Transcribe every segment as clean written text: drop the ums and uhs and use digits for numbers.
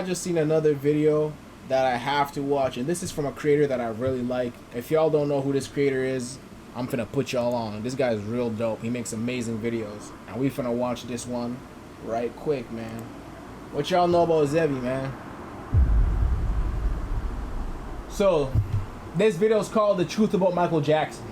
I just seen another video that I have to watch, and this is from a creator that I really like. If y'all don't know who this creator is, I'm finna put y'all on. This guy is real dope. He makes amazing videos, and we finna watch this one right quick, man. What y'all know about Zevi, man? So, this video is called "The Truth About Michael Jackson."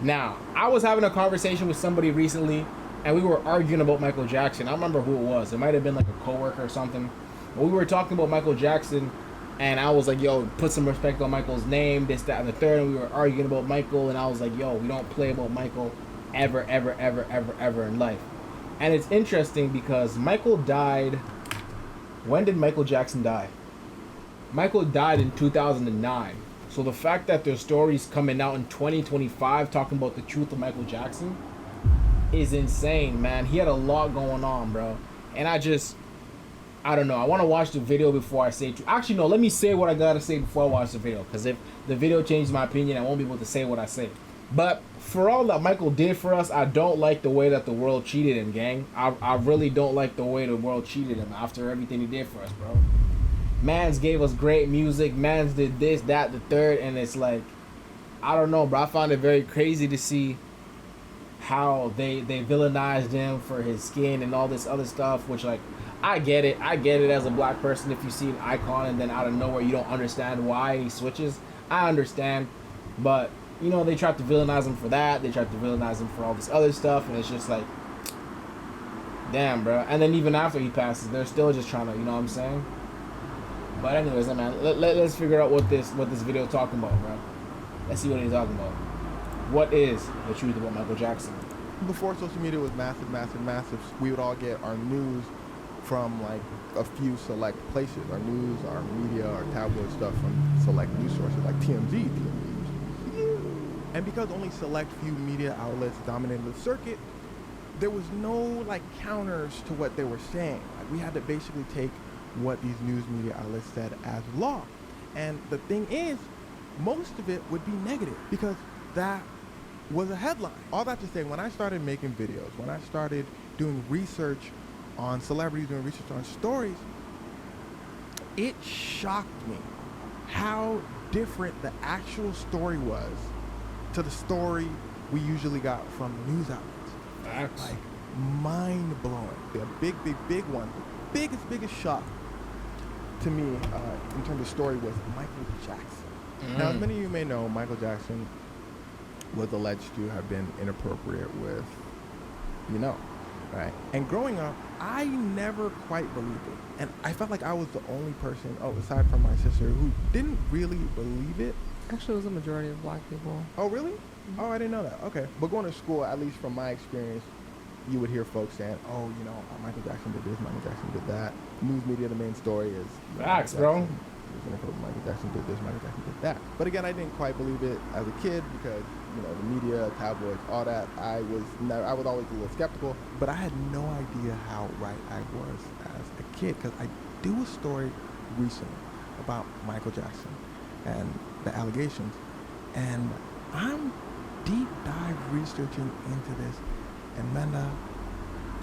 Now, I was having a conversation with somebody recently, and we were arguing about Michael Jackson. I don't remember who it was. It might have been like a coworker or something. But we were talking about Michael Jackson, and I was like, yo, put some respect on Michael's name, this, that, and the third. And we were arguing about Michael, and I was like, yo, we don't play about Michael ever, ever, ever, ever, ever in life. And it's interesting because Michael died... When did Michael Jackson die? Michael died in 2009. So the fact that there's stories coming out in 2025 talking about the truth of Michael Jackson is insane, man. He had a lot going on, bro. And I don't know. I want to watch the video before I say... Actually, no. Let me say what I gotta say before I watch the video. Because if the video changes my opinion, I won't be able to say what I say. But for all that Michael did for us, I don't like the way that the world cheated him, gang. I really don't like the way the world cheated him after everything he did for us, bro. MANS gave us great music. MANS did this, that, the third. And it's like... I don't know, bro. I found it very crazy to see how they villainized him for his skin and all this other stuff, which, like, I get it as a black person. If you see an icon and then out of nowhere you don't understand why he switches, I understand. But, you know, they tried to villainize him for that. They tried to villainize him for all this other stuff, and it's just like, damn, bro. And then even after he passes, they're still just trying to, you know what I'm saying? But anyways, man, let's figure out what this video is talking about, bro. Let's see what he's talking about. What is the truth about Michael Jackson? Before social media was massive, we would all get our news from like a few select places. Our news, our media, our tabloid stuff from select news sources like TMZ. And because only select few media outlets dominated the circuit, there was no like counters to what they were saying. Like, we had to basically take what these news media outlets said as law. And the thing is, most of it would be negative because that was a headline. All that to say, when I started making videos, when I started doing research on celebrities, doing research on stories, it shocked me how different the actual story was to the story we usually got from news outlets. Facts. Like, mind-blowing. The big one. The biggest shock to me in terms of story was Michael Jackson. Now, as many of you may know, Michael Jackson was alleged to have been inappropriate with, you know, right? And growing up, I never quite believed it. And I felt like I was the only person, aside from my sister, who didn't really believe it. Actually, it was a majority of black people. Oh, really? Oh, I didn't know that. Okay. But going to school, at least from my experience, you would hear folks saying, oh, you know, Michael Jackson did this, Michael Jackson did that. News media, the main story is... Facts, bro. Michael Jackson did this, Michael Jackson did that. But again, I didn't quite believe it as a kid because, you know, the media, tabloids, all that. I was always a little skeptical, but I had no idea how right I was as a kid because I do a story recently about Michael Jackson and the allegations, and I'm deep dive researching into this, and Menda,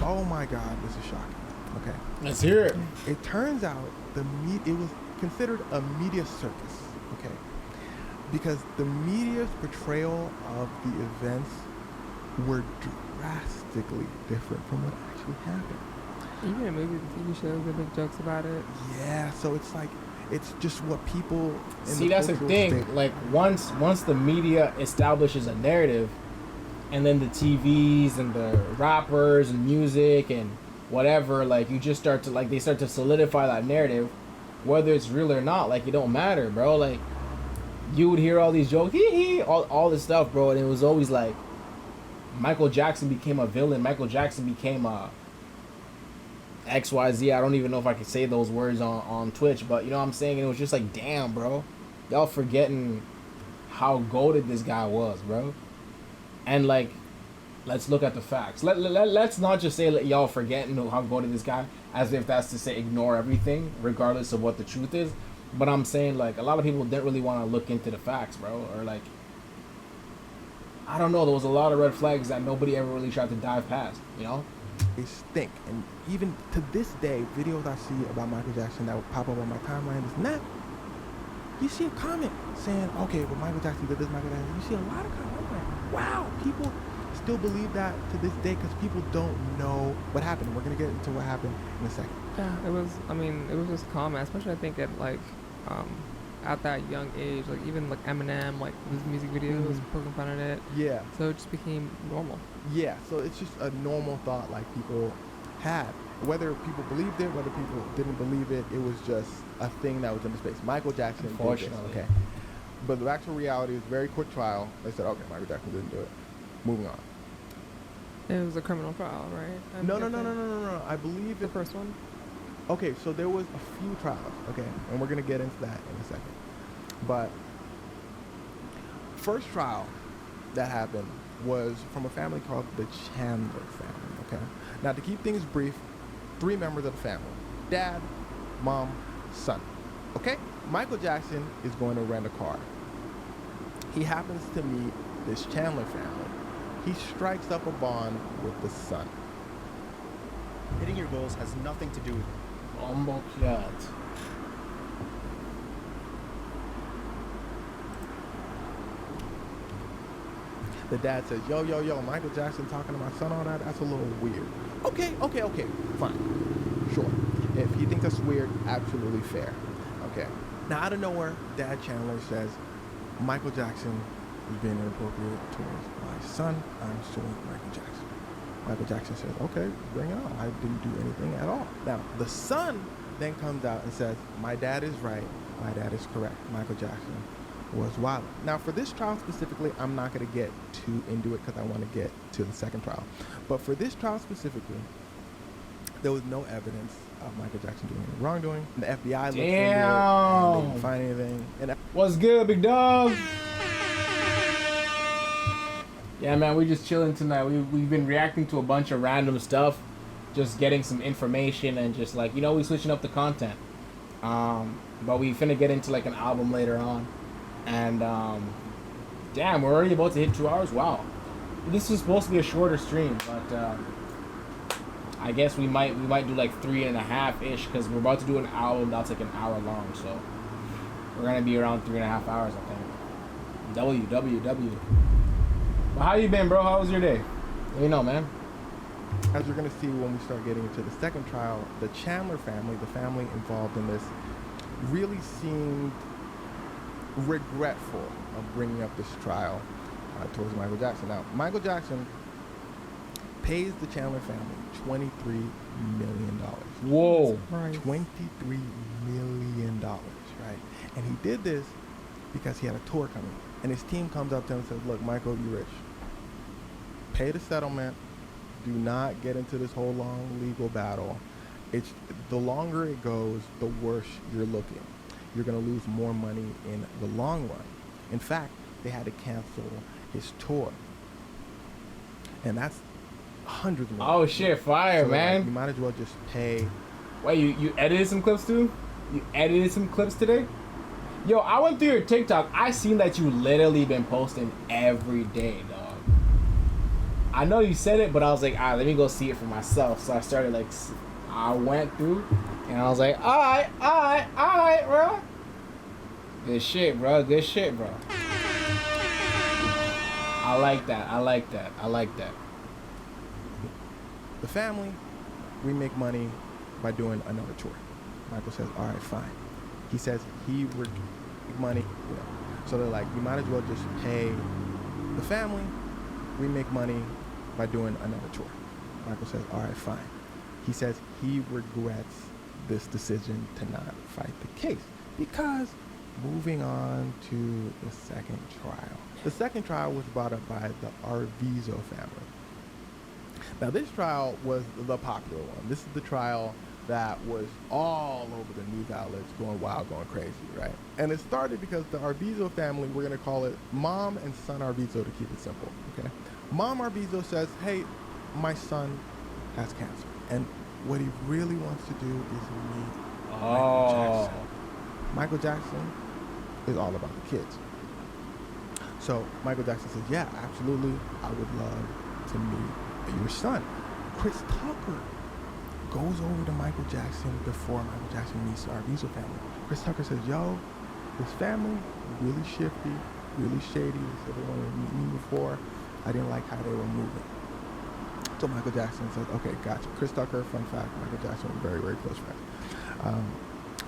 oh my God, this is shocking. Okay, let's hear it. It turns out it was considered a media circus, okay? Because the media's portrayal of the events were drastically different from what actually happened. Even in movies and TV shows, they make jokes about it. Yeah, so it's like, it's just what people... See, that's the thing. Like, once the media establishes a narrative, and then the TVs and the rappers and music and whatever, like, you just start to, like, they start to solidify that narrative, whether it's real or not. Like, it don't matter, bro. Like, you would hear all these jokes, all this stuff, bro, and it was always like, Michael Jackson became a villain. Michael Jackson became a XYZ. I don't even know if I could say those words on Twitch, but you know what I'm saying? And it was just like, damn, bro. Y'all forgetting how goated this guy was, bro. And, like, let's look at the facts. Let's not just say y'all forgetting how goated this guy, as if that's to say ignore everything, regardless of what the truth is. But I'm saying, like, a lot of people didn't really want to look into the facts, bro. Or, like, I don't know. There was a lot of red flags that nobody ever really tried to dive past, you know? they stink. And even to this day, videos I see about Michael Jackson that will pop up on my timeline is not. You see a comment saying, okay, well, Michael Jackson did this, Michael Jackson. You see a lot of comments. I'm like, wow, people still believe that to this day because people don't know what happened. We're going to get into what happened in a second. Yeah, it was just common, especially I think at like, at that young age, like even like Eminem, like his music videos, poking fun at it. Yeah. So it just became normal. Yeah, so it's just a normal thought like people had. Whether people believed it, whether people didn't believe it, it was just a thing that was in the space. Michael Jackson did this, Unfortunately. okay. But the actual reality is very quick trial. They said, okay, Michael Jackson didn't do it. Moving on. It was a criminal trial, right? No. I believe The first one? Okay, so there was a few trials, okay, and we're gonna get into that in a second. But first trial that happened was from a family called the Chandler family, okay? Now to keep things brief, 3 members of the family, dad, mom, son, okay? Michael Jackson is going to rent a car. He happens to meet this Chandler family. He strikes up a bond with the son. Hitting your goals has nothing to do with it. Bomboclat. The dad says, yo, Michael Jackson talking to my son, all that, that's a little weird. Okay, fine, sure. If he thinks that's weird, absolutely fair. Okay. Now, out of nowhere, Dad Chandler says, Michael Jackson is being inappropriate towards my son. I'm suing Michael Jackson. Michael Jackson says, okay, bring it on. I didn't do anything at all. Now, the son then comes out and says, my dad is right. My dad is correct. Michael Jackson was wild. Now, for this trial specifically, I'm not going to get too into it because I want to get to the second trial. But for this trial specifically, there was no evidence of Michael Jackson doing any wrongdoing. The FBI looked into it and they didn't find anything. And What's good, big dog? Yeah, man, we're just chilling tonight. We've been reacting to a bunch of random stuff, just getting some information and just like, we switching up the content. But we finna get into like an album later on. And damn, we're already about to hit 2 hours. Wow. This was supposed to be a shorter stream, but I guess we might do like 3.5-ish because we're about to do an album that's like an hour long. So we're gonna be around 3.5 hours, I think. WWW. Well, how you been, bro? How was your day? Let me know, man. as you're going to see when we start getting into the second trial, the Chandler family, the family involved in this, really seemed regretful of bringing up this trial towards Michael Jackson. Now, Michael Jackson pays the Chandler family $23 million. Whoa. Right. $23 million, right? And he did this because he had a tour coming. And his team comes up to him and says, look, Michael, you rich. Pay the settlement. Do not get into this whole long legal battle. It's the longer it goes, the worse you're looking. You're going to lose more money in the long run. In fact, they had to cancel his tour. And that's hundreds of millions. Oh shit, fire, So, man. like, you might as well just pay. Wait, you edited some clips too? You edited some clips today? Yo, I went through your TikTok. I seen that you literally been posting every day, dog. I know you said it, but I was like, let me go see it for myself. So I started like, I went through, and I was like, all right, bro. Good shit, bro. Good shit, bro. I like that. The family, we make money by doing another tour. Michael says, all right, fine. He says he would make money, So they're like, you might as well just pay the family. We make money by doing another tour. Michael says, all right, fine. He says he regrets this decision to not fight the case because moving on to the second trial. The second trial was brought up by the Arvizo family. Now this trial was the popular one. This is the trial that was all over the news outlets, going wild, going crazy, right? And it started because the Arvizo family, we're gonna call it Mom and Son Arvizo to keep it simple, okay? Mom Arvizo says, hey, my son has cancer. And what he really wants to do is meet Michael Jackson. Michael Jackson is all about the kids. So Michael Jackson says, yeah, absolutely, I would love to meet your son. Chris Tucker goes over to Michael Jackson before Michael Jackson meets the Arvizo family. Chris Tucker says, yo, this family, really shifty, really shady. They said they wanted to meet me before. I didn't like how they were moving. So Michael Jackson says, okay, gotcha. Chris Tucker, fun fact, Michael Jackson was very, very close friends.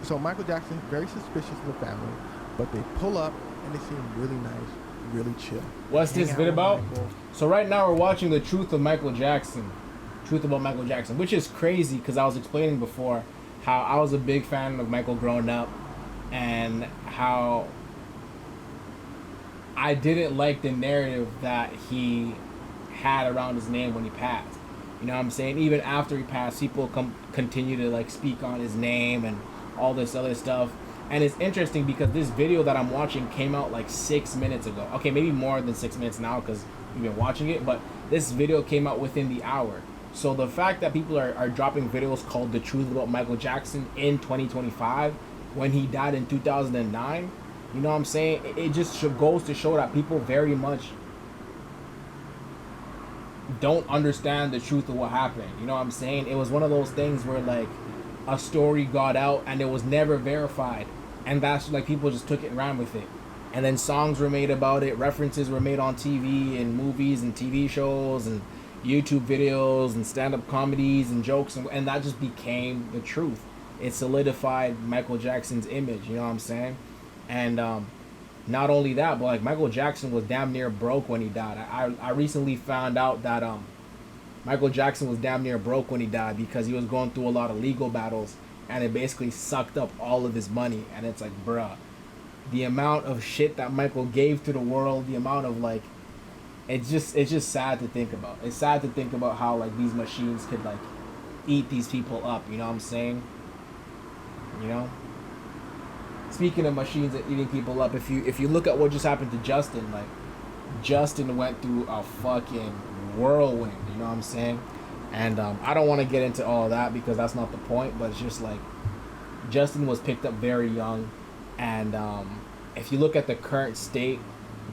So Michael Jackson, very suspicious of the family, but they pull up and they seem really nice, really chill. What's this vid about? So right now we're watching the truth of Michael Jackson. Truth about Michael Jackson, which is crazy because I was explaining before how I was a big fan of Michael growing up and how I didn't like the narrative that he had around his name when he passed. You know what I'm saying? Even after he passed, people continue to like speak on his name and all this other stuff. And it's interesting because this video that I'm watching came out like 6 minutes ago. Okay, maybe more than 6 minutes now because we've been watching it, but this video came out within the hour. So the fact that people are dropping videos called The Truth About Michael Jackson in 2025 when he died in 2009, you know what I'm saying? It just goes to show that people very much don't understand the truth of what happened. You know what I'm saying? It was one of those things where like a story got out and it was never verified, and that's like people just took it and ran with it, and then songs were made about it, references were made on TV and movies and TV shows and YouTube videos and stand-up comedies and jokes, and that just became the truth. It solidified Michael Jackson's image, you know what I'm saying? And not only that, but like Michael Jackson was damn near broke when he died. I recently found out that Michael Jackson was damn near broke when he died because he was going through a lot of legal battles, and it basically sucked up all of his money. And it's like, bruh, the amount of shit that Michael gave to the world, the amount of like, it's just sad to think about. It's sad to think about how like these machines could like eat these people up, you know what I'm saying? You know? Speaking of machines that eating people up, if you look at what just happened to Justin, like Justin went through a fucking whirlwind, you know what I'm saying? And I don't want to get into all of that because that's not the point, but it's just like Justin was picked up very young, and if you look at the current state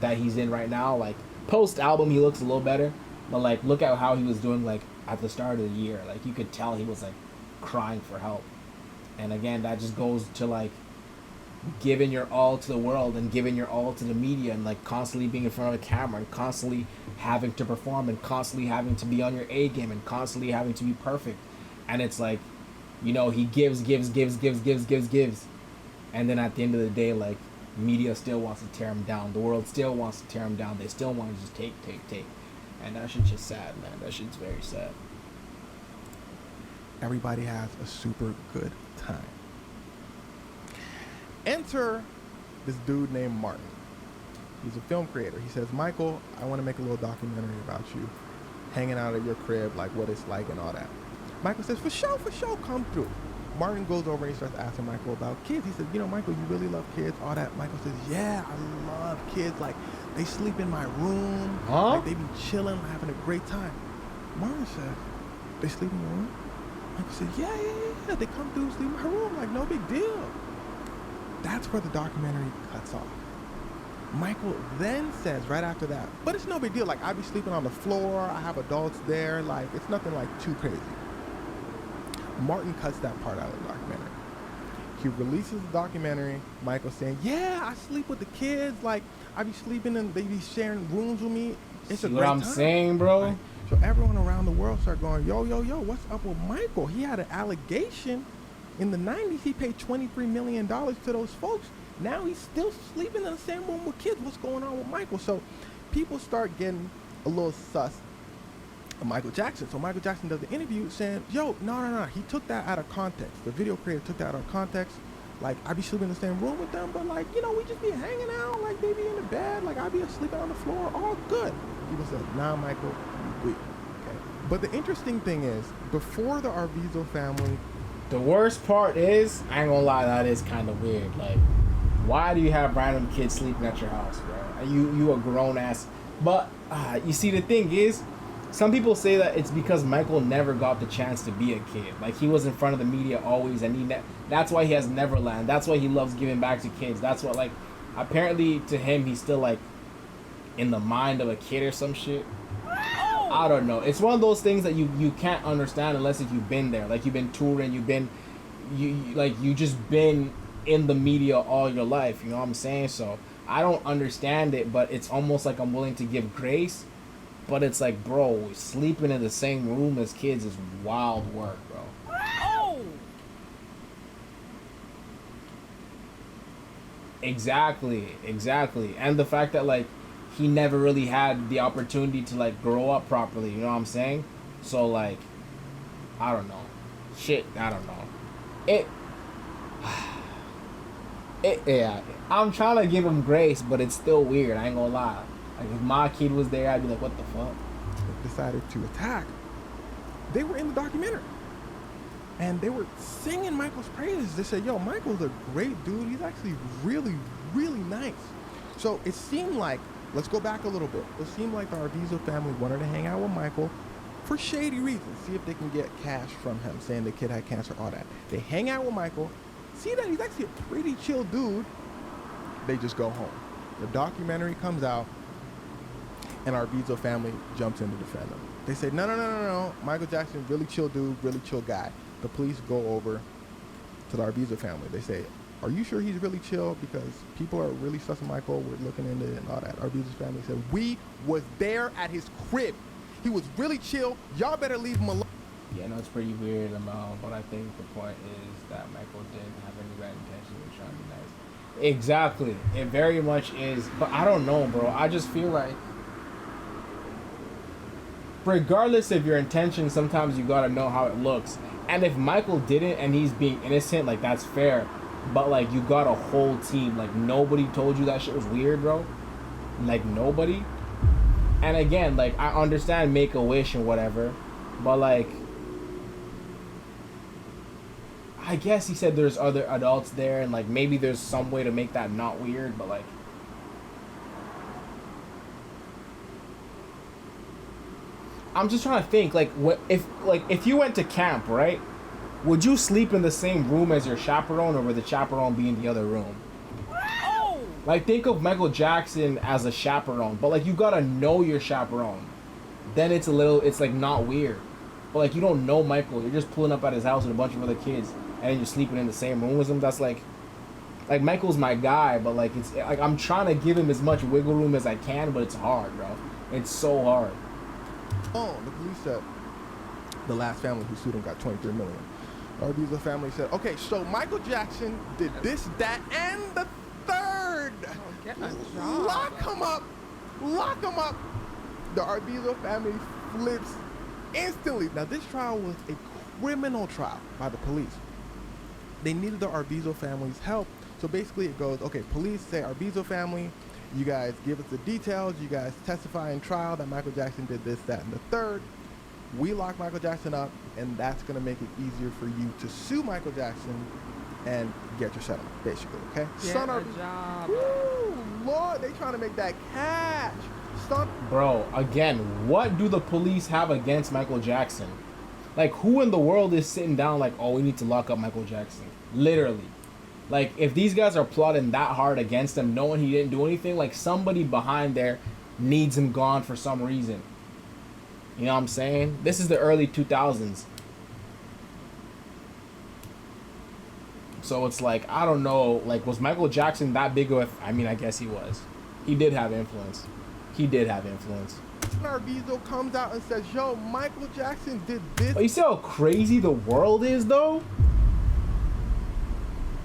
that he's in right now, like post album he looks a little better, but like look at how he was doing like at the start of the year. Like you could tell he was like crying for help. And again, that just goes to like giving your all to the world and giving your all to the media and like constantly being in front of a camera and constantly having to perform and constantly having to be on your A game and constantly having to be perfect. And it's like, you know, he gives, and then at the end of the day, like media still wants to tear him down, the world still wants to tear him down, they still want to just take, and that shit's just sad, man. That shit's very sad. Everybody has a super good time. Enter this dude named Martin. He's a film creator. He says, Michael, I want to make a little documentary about you, hanging out at your crib, like what it's like and all that. Michael says, for sure, come through. Martin goes over and he starts asking Michael about kids. He says, you know, Michael, you really love kids, all that. Michael says, yeah, I love kids. Like, they sleep in my room. Huh? Like, they be chilling, having a great time. Martin says, they sleep in your room? Michael says, yeah. They come through, sleep in my room. Like, no big deal. That's where the documentary cuts off. Michael then says, right after that, but it's no big deal. Like, I be sleeping on the floor. I have adults there. Like, it's nothing, like, too crazy. Martin cuts that part out of the documentary. He releases the documentary, Michael saying, yeah, I sleep with the kids. Like, I be sleeping and they be sharing rooms with me. It's a great time. What I'm saying, bro? Right? So everyone around the world start going, yo, what's up with Michael? He had an allegation in the 90s. He paid $23 million to those folks. Now he's still sleeping in the same room with kids. What's going on with Michael? So people start getting a little sus of Michael Jackson. So Michael Jackson does the interview saying, yo, no. He took that out of context. The video creator took that out of context. Like, I be sleeping in the same room with them, but like, you know, we just be hanging out. Like, they be in the bed. Like, I be sleeping on the floor. All good. People said, nah, Michael, we. Okay. But the interesting thing is, before the Arvizo family. The worst part is, I ain't gonna lie, that is kind of weird. Like, why do you have random kids sleeping at your house, bro? You a grown ass. But you see, the thing is, some people say that it's because Michael never got the chance to be a kid. Like, he was in front of the media always, and that's why he has Neverland. That's why he loves giving back to kids. That's what, like, apparently to him, he's still like in the mind of a kid or some shit. I don't know. It's one of those things that you can't understand unless if you've been there. Like you've been touring, you just been in the media all your life. You know what I'm saying? So I don't understand it, but it's almost like I'm willing to give grace. But it's like, bro, sleeping in the same room as kids is wild work, bro. Exactly. And the fact that like he never really had the opportunity to like grow up properly, you know what I'm saying? So like I don't know. I don't know. Yeah. I'm trying to give him grace, but it's still weird, I ain't gonna lie. Like if my kid was there, I'd be like, what the fuck? Decided to attack. They were in the documentary. And they were singing Michael's praises. They said, yo, Michael's a great dude. He's actually really, really nice. So it seemed like, let's go back a little bit. It seemed like the Arvizo family wanted to hang out with Michael for shady reasons. See if they can get cash from him, saying the kid had cancer, all that. They hang out with Michael, see that he's actually a pretty chill dude. They just go home. The documentary comes out, and Arvizo family jumps in to defend him. They say, no. Michael Jackson, really chill dude, really chill guy. The police go over to the Arvizo family. They say, are you sure he's really chill? Because people are really sussing Michael. We're looking into it and all that. Arvizo's family said, we was there at his crib. He was really chill. Y'all better leave him alone. Yeah, no, it's pretty weird, but I think the point is that Michael didn't have any bad intention. He was trying to be nice. Exactly. It very much is. But I don't know, bro. I just feel like regardless of your intention, sometimes you gotta know how it looks. And if Michael didn't and he's being innocent, like that's fair. But like you got a whole team. Like nobody told you that shit was weird, bro. Like nobody. And again, like I understand Make-A-Wish and whatever, but like I guess he said there's other adults there and like maybe there's some way to make that not weird, but like I'm just trying to think, like, if you went to camp, right? Would you sleep in the same room as your chaperone, or would the chaperone be in the other room? Like, think of Michael Jackson as a chaperone, but like you gotta know your chaperone. Then it's like not weird. But like you don't know Michael, you're just pulling up at his house with a bunch of other kids, and then you're sleeping in the same room with him. That's like Michael's my guy, but like it's like I'm trying to give him as much wiggle room as I can, but it's hard, bro. It's so hard. Oh, the police said the last family who sued him got $23 million. Arvizo family said, okay, so Michael Jackson did this, that, and the third. Oh, get a job. Lock him up. Lock him up. The Arvizo family flips instantly. Now, this trial was a criminal trial by the police. They needed the Arvizo family's help. So basically it goes, okay, police say, Arvizo family, you guys give us the details. You guys testify in trial that Michael Jackson did this, that, and the third. We lock Michael Jackson up, and that's going to make it easier for you to sue Michael Jackson and get your settlement, basically, okay? Get a job. Woo, Lord, they trying to make that cash. Son. Bro, again, what do the police have against Michael Jackson? Like, who in the world is sitting down like, oh, we need to lock up Michael Jackson? Literally. Like, if these guys are plotting that hard against him, knowing he didn't do anything, like, somebody behind there needs him gone for some reason. You know what I'm saying? This is the early 2000s. So it's like, I don't know, like, was Michael Jackson that big of a... I mean, I guess he was. He did have influence. Arvizo comes out and says, yo, Michael Jackson did this. But you see how crazy the world is, though?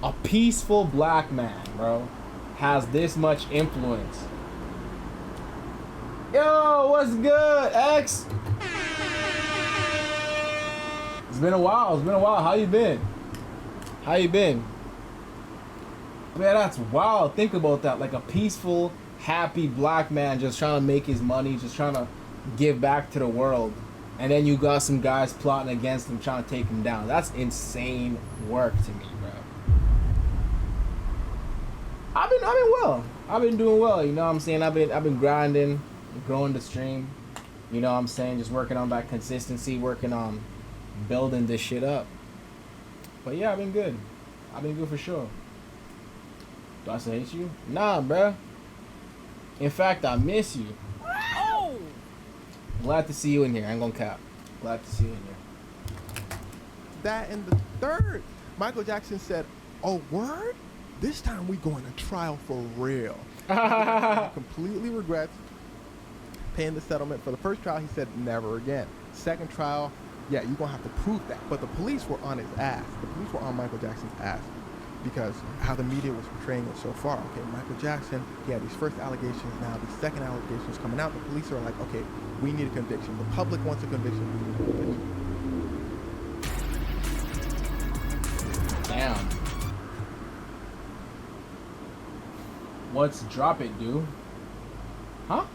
A peaceful black man, bro, has this much influence. Yo, what's good, X? It's been a while. How you been? Man, that's wild. Think about that. Like a peaceful, happy black man just trying to make his money, just trying to give back to the world. And then you got some guys plotting against him, trying to take him down. That's insane work to me, bro. I've been doing well, you know what I'm saying? I've been grinding, growing the stream, you know what I'm saying? Just working on that consistency, working on building this shit up. But yeah, I've been good for sure. Do I still hate you? Nah, bruh. In fact, I miss you. Glad to see you in here. I ain't gonna cap. Glad to see you in here. That and the third, Michael Jackson said, "Oh, word? This time we going to trial for real." Completely regrets paying the settlement for the first trial. He said never again. Second trial, yeah, you're gonna have to prove that. But the police were on his ass. The police were on Michael Jackson's ass because how the media was portraying it so far. Okay, Michael Jackson, he had these first allegations. Now these second allegations coming out. The police are like, okay, we need a conviction. The public wants a conviction. We need a conviction. Damn. What's drop it, dude? Huh?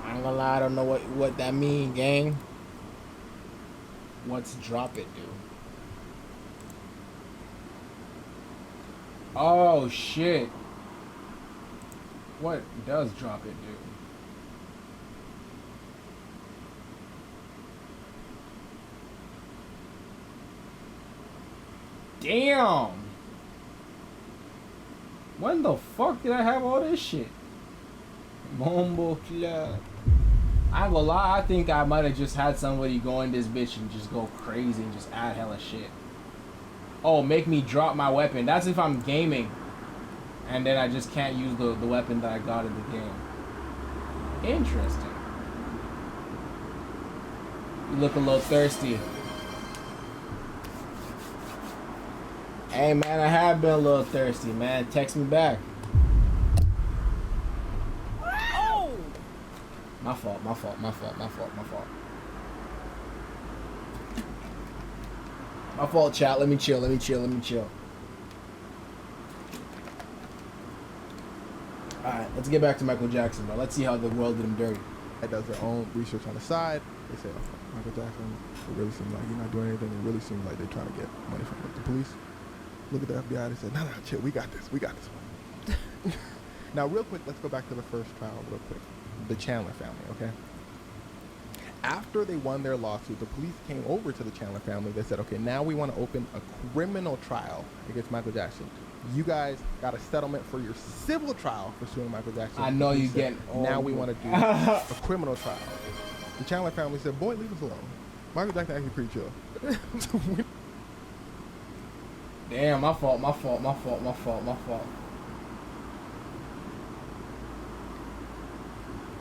I ain't gonna lie, I don't know what that mean, gang. What's drop it, dude? Oh shit. What does drop it do? Damn! When the fuck did I have all this shit? Bombo Club. I ain't gonna lie, I think I might have just had somebody go in this bitch and just go crazy and just add hella shit. Oh, make me drop my weapon. That's if I'm gaming. And then I just can't use the weapon that I got in the game. Interesting. You look a little thirsty. Hey man, I have been a little thirsty, man. Text me back. Oh! My fault. My fault, chat. Let me chill. Alright, let's get back to Michael Jackson, bro. Let's see how the world did him dirty. That does their own research on the side. They say, oh, Michael Jackson, it really seems like he's not doing anything. It really seems like they're trying to get money from the police. Look at the FBI. They said, no, chill. We got this one. Now, real quick, let's go back to the first trial real quick. The Chandler family, okay? After they won their lawsuit, the police came over to the Chandler family. They said, okay, now we want to open a criminal trial against Michael Jackson. You guys got a settlement for your civil trial for suing Michael Jackson. I know you get. Now we want to do a criminal trial. The Chandler family said, boy, leave us alone. Michael Jackson actually pretty chill. Damn, my fault.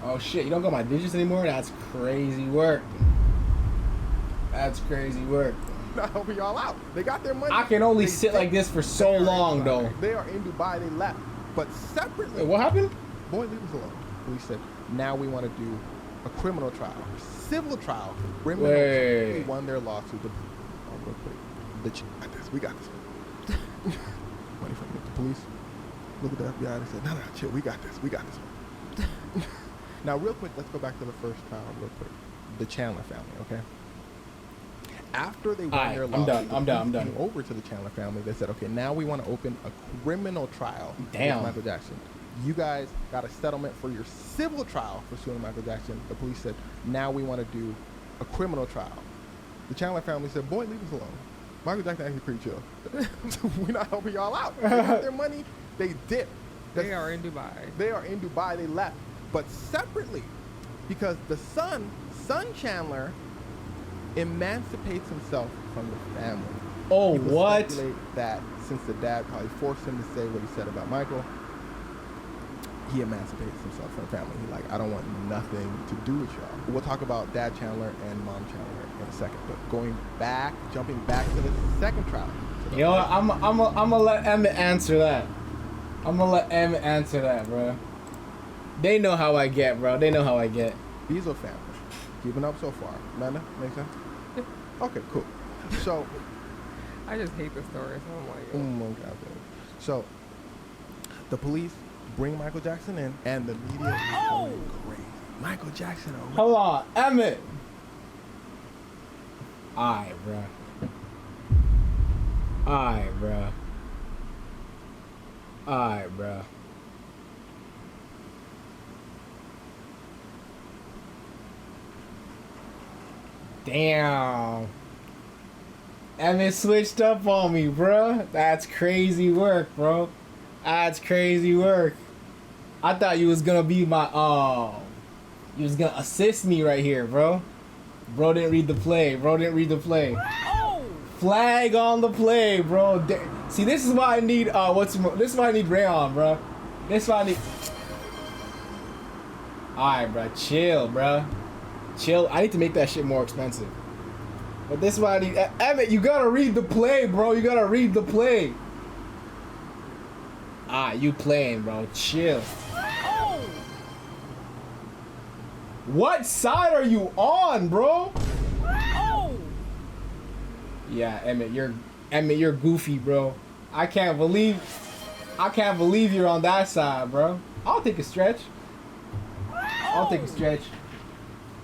Oh shit, you don't got my digits anymore? That's crazy work. Now help y'all out. They got their money. I can only sit like this for so long, though. They are in Dubai. They left. But separately. Wait, what happened? Boy, leave us alone. Police said, now we want to do a criminal trial. Civil trial. Criminal. They won their lawsuit. Real quick. We got this. Money from the police. Look at the FBI. They said, no, chill. We got this. Now, real quick, let's go back to the first trial real quick. The Chandler family, okay? After they won their lawsuit, I'm done. came over to the Chandler family. They said, okay, now we want to open a criminal trial against Michael Jackson. You guys got a settlement for your civil trial for suing Michael Jackson. The police said, now we want to do a criminal trial. The Chandler family said, boy, leave us alone. Michael Jackson actually pretty chill. We're not helping y'all out. They got their money. They dipped. They are in Dubai. They left. But separately, because the son Chandler, emancipates himself from the family. Oh, People what? speculate that since the dad probably forced him to say what he said about Michael, he emancipates himself from the family. He's like, I don't want nothing to do with y'all. We'll talk about Dad Chandler and Mom Chandler in a second. But jumping back to the second trial. You know what? I'm gonna let Emmett answer that. Bro. They know how I get, bro. Diesel family. Keeping up so far. Amanda, make sense? Okay, cool. So, I just hate the story, so I'm like, oh my God. So, the police bring Michael Jackson in, and the media is going crazy. Michael Jackson. Hold on, Emmett. Alright, bro. Damn. Emmett switched up on me, bro. That's crazy work, bro. I thought you was gonna be my you was gonna assist me right here, bro. Bro didn't read the play. Bro didn't read the play. Oh! Flag on the play, bro. See, this is why I need this is why I need Rayon, bro. This is why I need. Alright, bro. Chill, bro. Chill. I need to make that shit more expensive. But this is why I need. Emmett, you gotta read the play, bro. You gotta read the play. You playing, bro. Chill. Oh! What side are you on, bro? Oh! Yeah, Emmett, you're goofy, bro. I can't believe you're on that side, bro. I'll take a stretch. I'll take a stretch.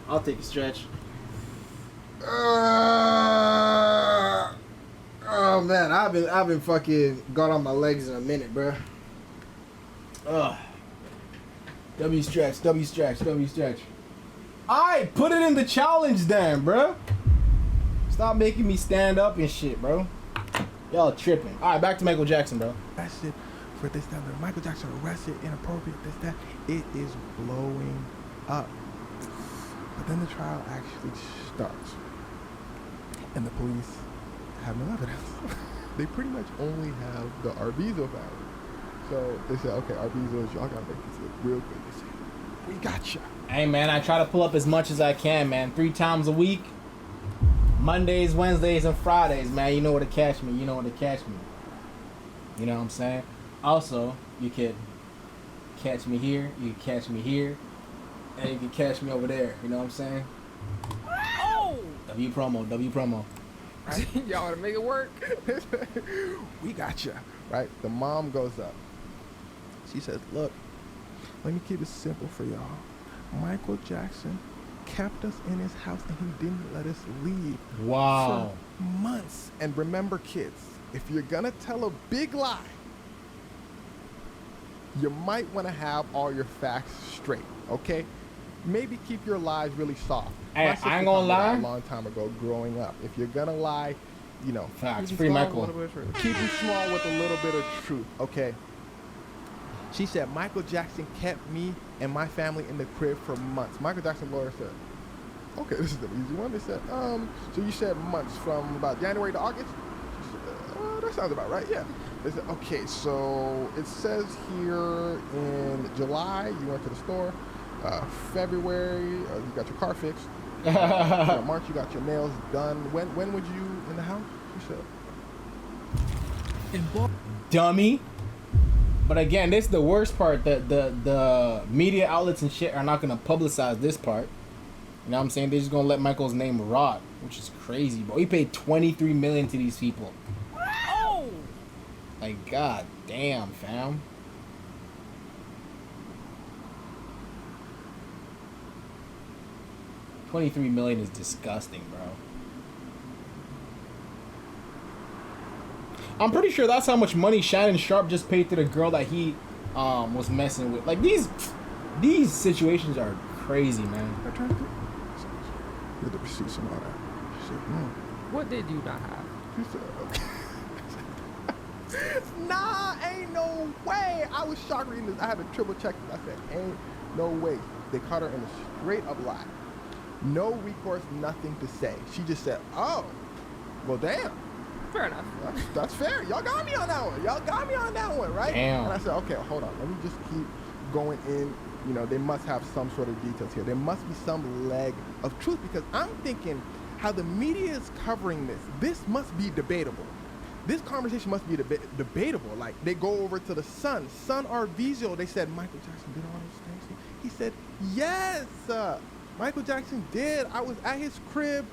I'll take a stretch. Oh man, I've been fucking got on my legs in a minute, bro. W stretch, W stretch, W stretch. Alright, put it in the challenge then, bro. Stop making me stand up and shit, bro. Y'all tripping. Alright, back to Michael Jackson, bro. That shit for this, that, Michael Jackson arrested, inappropriate, this, that. It is blowing up. But then the trial actually starts. And the police have no evidence. They pretty much only have the Arvizo family. So they said, okay, Arvizo, y'all gotta make this look real good. They said, we got you. Hey, man, I try to pull up as much as I can, man. 3 times a week. Mondays, Wednesdays, and Fridays, man. You know where to catch me. You know where to catch me. You know what I'm saying? Also, you could catch me here. You can catch me here. And you can catch me over there. You know what I'm saying? Oh! W promo, W promo. Right? Y'all want to make it work? We got you. Right? The mom goes up. She says, look, let me keep it simple for y'all. Michael Jackson kept us in his house and he didn't let us leave Wow. for months. And remember, kids, if you're gonna tell a big lie, you might want to have all your facts straight, okay? Maybe keep your lies really soft. Hey, My sister I ain't told gonna me that lie. a long time ago growing up. If you're gonna lie, you know, Facts. Keep Free it small, Michael. a little bit of truth. keep it small with a little bit of truth, okay? She said, Michael Jackson kept me and my family in the crib for months. Michael Jackson's lawyer said, okay, this is an easy one. They said, so you said months from about January to August? She said, that sounds about right, yeah. They said, okay, so it says here in July, you went to the store. February, you got your car fixed. March, you got your nails done. When were you in the house? She said, Dummy. But again, this is the worst part. The media outlets and shit are not gonna publicize this part. You know what I'm saying? They're just gonna let Michael's name rot, which is crazy, bro. He paid $23 million to these people. Oh! Like, god damn, fam. $23 million is disgusting, bro. I'm pretty sure that's how much money Shannon Sharp just paid to the girl that he was messing with. Like, these situations are crazy, man. I tried to get the receipts and all that. She said, What did you not have? She said, okay. Nah, ain't no way. I was shocked reading this. I had to triple check this. I said, ain't no way. They caught her in a straight up lie. No recourse, nothing to say. She just said, oh, well, damn. Fair enough. That's fair. Y'all got me on that one. Y'all got me on that one, right? Damn. And I said, okay, hold on. Let me just keep going in. You know, they must have some sort of details here. There must be some leg of truth because I'm thinking how the media is covering this. This must be debatable. This conversation must be debatable. Like, they go over to the son Arvizo. They said, Michael Jackson did all those things. He said, yes, Michael Jackson did. I was at his crib.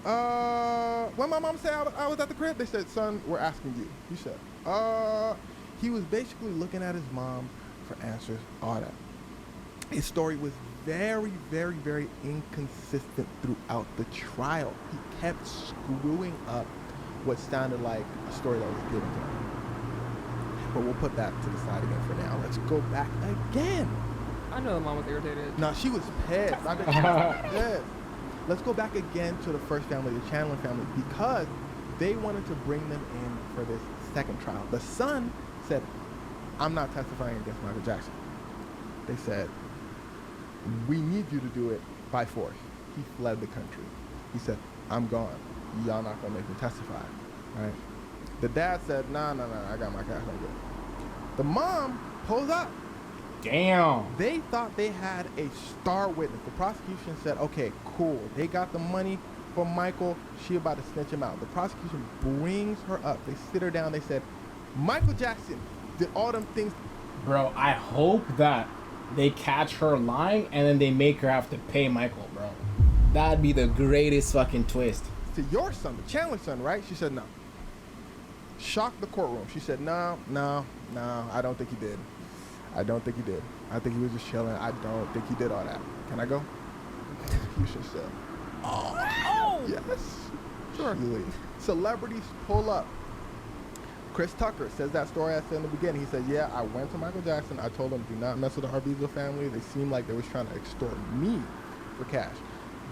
When my mom said I was at the crib, they said, son, we're asking you. He said, he was basically looking at his mom for answers, all that. His story was very, very, very inconsistent throughout the trial. He kept screwing up what sounded like a story that was given to him. But we'll put that to the side again for now. Let's go back again. I know the mom was irritated. No, she was pissed. I bet she was pissed. Let's go back again to the first family, the Chandler family, because they wanted to bring them in for this second trial. The son said, I'm not testifying against Michael Jackson. They said, we need you to do it by force. He fled the country. He said, I'm gone. Y'all not gonna make me testify, right? The dad said, nah, I got my cash, I'm good. The mom pulls up. Damn. They thought they had a star witness. The prosecution said, okay, cool. They got the money for Michael. She about to snitch him out. The prosecution brings her up. They sit her down. They said, Michael Jackson did all them things. Bro, I hope that they catch her lying and then they make her have to pay Michael, bro. That'd be the greatest fucking twist. To your son, the Chandler son, right? She said, no. Shocked the courtroom. She said, no, I don't think he did. I don't think he did. I think he was just chilling. I don't think he did all that. Can I go? You should say. Oh! Yes. Sure. You leave. Celebrities pull up. Chris Tucker says that story I said in the beginning. He said, yeah, I went to Michael Jackson. I told him, do not mess with the Arvizo family. They seemed like they was trying to extort me for cash.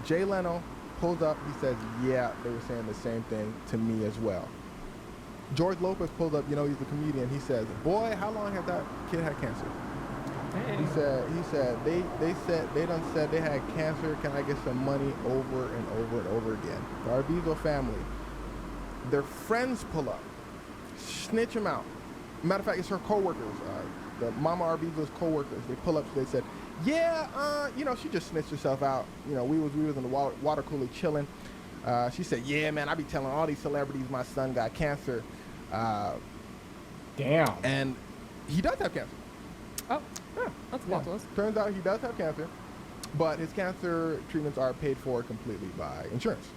Jay Leno pulls up. He says, yeah, they were saying the same thing to me as well. George Lopez pulled up, you know, he's a comedian. He says, boy, how long has that kid had cancer? Hey. He said, they done said they had cancer. Can I get some money over and over and over again? The Arvizo family, their friends pull up, snitch him out. Matter of fact, it's her coworkers, the Mama Arvizo's coworkers. They pull up, so they said, yeah, you know, she just snitched herself out. You know, we was in the water cooler chilling. She said, yeah, man, I be telling all these celebrities my son got cancer. Damn. And he does have cancer. Oh, yeah, that's Yeah. plot twist. Turns out he does have cancer, but his cancer treatments are paid for completely by insurance.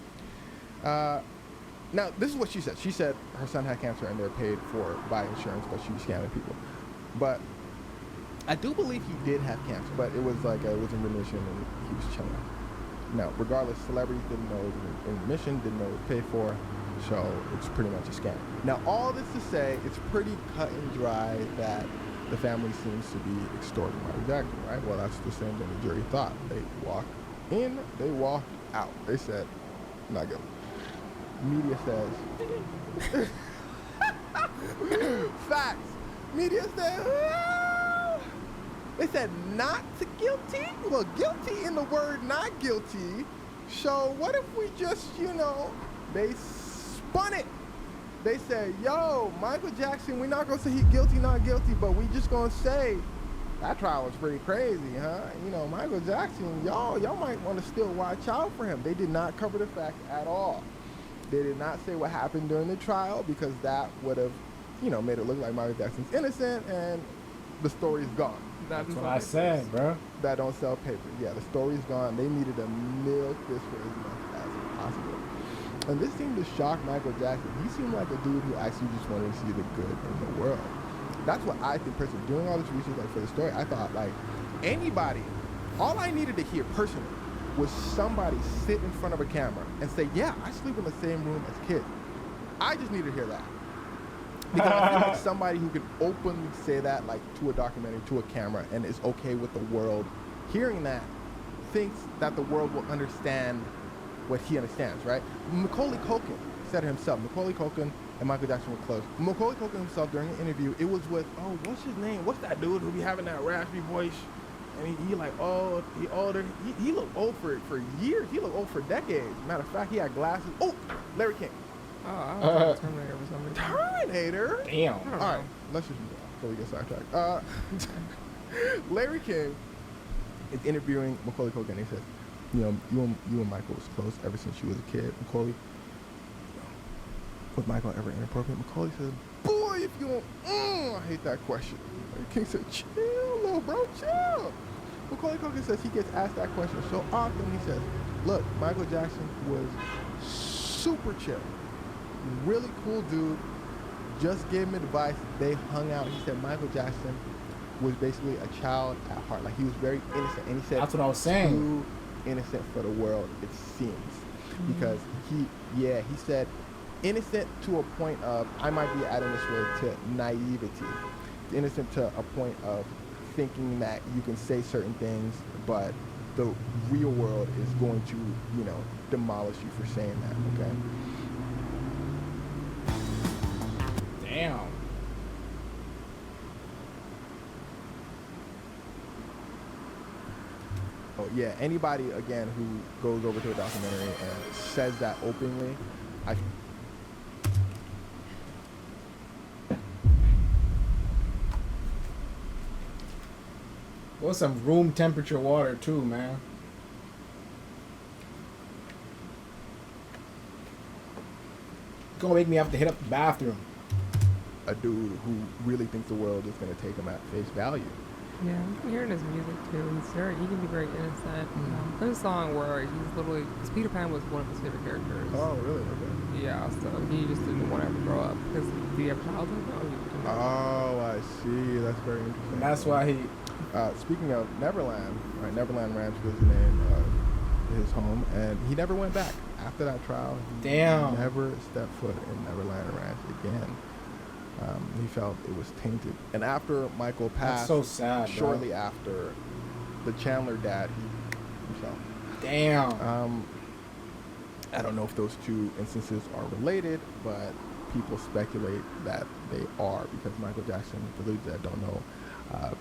Now, this is what she said. She said her son had cancer and they're paid for by insurance, but she was scamming people. But I do believe he did have cancer, but it was like it was in remission and he was chilling. No, regardless, celebrities didn't know it was in remission, didn't know it was paid for, so it's pretty much a scam. Now, all this to say, it's pretty cut and dry that the family seems to be extorting Michael Jackson, right? Well, that's the same thing the jury thought. They walked in, they walked out. They said, not guilty. Media says, facts. Media says, they said not to guilty. Well, guilty in the word not guilty. So what if we just, you know, they spun it. They said, yo, Michael Jackson, we're not going to say he guilty, not guilty, but we just going to say that trial was pretty crazy, huh? You know, Michael Jackson, y'all might want to still watch out for him. They did not cover the facts at all. They did not say what happened during the trial because that would have, you know, made it look like Michael Jackson's innocent and the story's gone. That's what I said, bro. That don't sell paper. Yeah, the story's gone. They needed to milk this for as much as possible. And this seemed to shock Michael Jackson. He seemed like a dude who actually just wanted to see the good in the world. That's what I think personally. Doing all this research like for the story, I thought like anybody, all I needed to hear personally was somebody sit in front of a camera and say, yeah, I sleep in the same room as kids. I just need to hear that. Because I feel like somebody who can openly say that like to a documentary, to a camera, and is okay with the world hearing that, thinks that the world will understand what he understands, right? Macaulay Culkin said it himself. Macaulay Culkin and Michael Jackson were close. Macaulay Culkin himself during an interview, it was with, oh, what's his name? What's that dude who be having that raspy voice? And he like, oh, he older. He looked old for years. He looked old for decades. Matter of fact, he had glasses. Oh, Larry King. Oh, I was Terminator for some reason. Terminator? Damn. I don't All right, know. let's just move on before we get sidetracked. Larry King is interviewing Macaulay Culkin. He says, you know, you and Michael was close ever since you was a kid. Macaulay, you know, was Michael ever inappropriate? Macaulay says, boy, if you don't, I hate that question. Larry King said, chill, little bro, chill. Macaulay Culkin says he gets asked that question so often. He says, look, Michael Jackson was super chill. Really cool dude, just gave him advice. They hung out. He said Michael Jackson was basically a child at heart. Like he was very innocent. And he said That's what I was saying. Too innocent for the world, it seems. Because he said innocent to a point of, I might be adding this word to naivety. Innocent to a point of thinking that you can say certain things, but the real world is going to, you know, demolish you for saying that, okay? Damn. yeah, anybody again who goes over to a documentary and says that openly, I What's some room temperature water too, man? Gonna make me have to hit up the bathroom. a dude who really thinks the world is going to take him at face value. Yeah, you can hear in his music too. He can be very innocent. There's a song where he's literally, because Peter Pan was one of his favorite characters. Oh, really? Okay. Yeah, so he just didn't want to ever grow up because do you have childhood? No, he didn't. Oh, I see. That's very interesting. And that's why he. Speaking of Neverland, right? Neverland Ranch was the name of his home, and he never went back after that trial. He Damn. never stepped foot in Neverland Ranch again. He felt it was tainted. And after Michael passed, That's so sad. shortly bro. after, the Chandler dad, he himself. Damn. I don't know if those two instances are related, but people speculate that they are because Michael Jackson, for those that don't know,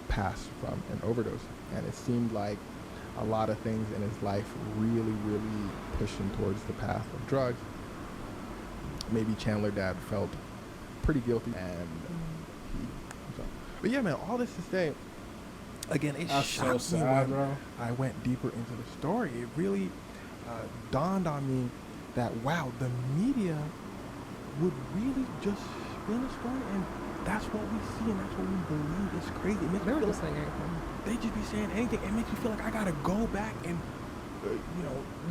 passed from an overdose. And it seemed like a lot of things in his life really pushed him towards the path of drugs. Maybe Chandler dad felt pretty guilty and but yeah, man, all this to say, again, it That's shocked so me sad, when bro. I went deeper into the story. It really dawned on me that, wow, the media would really just spin a story, and that's what we see and that's what we believe. It's crazy. It makes They me were feel just like saying anything. they just be saying anything. It makes me feel like I gotta go back and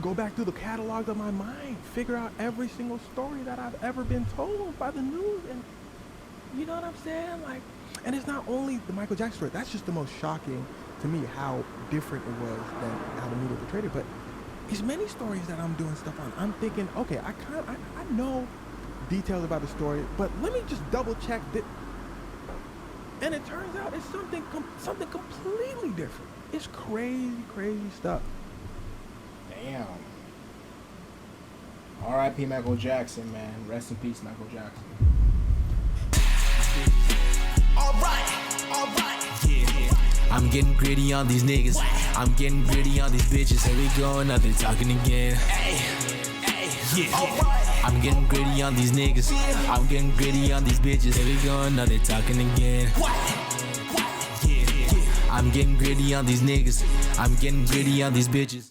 go back through the catalog of my mind, figure out every single story that I've ever been told by the news, and you know what I'm saying? Like, and it's not only the Michael Jackson story. That's just the most shocking to me, how different it was than how the media portrayed it. But it's many stories that I'm doing stuff on. I'm thinking, okay, I know details about the story, but let me just double check that. And it turns out it's something completely different. It's crazy stuff. Damn. R.I.P. Michael Jackson, man. Rest in peace, Michael Jackson. Alright, yeah. I'm getting gritty on these niggas. I'm getting gritty on these bitches. Here we go, now they talking again. Yeah. I'm getting gritty on these niggas. I'm getting gritty on these bitches. Here we go, now they talking again. Yeah. I'm getting gritty on these niggas. I'm getting gritty on these bitches.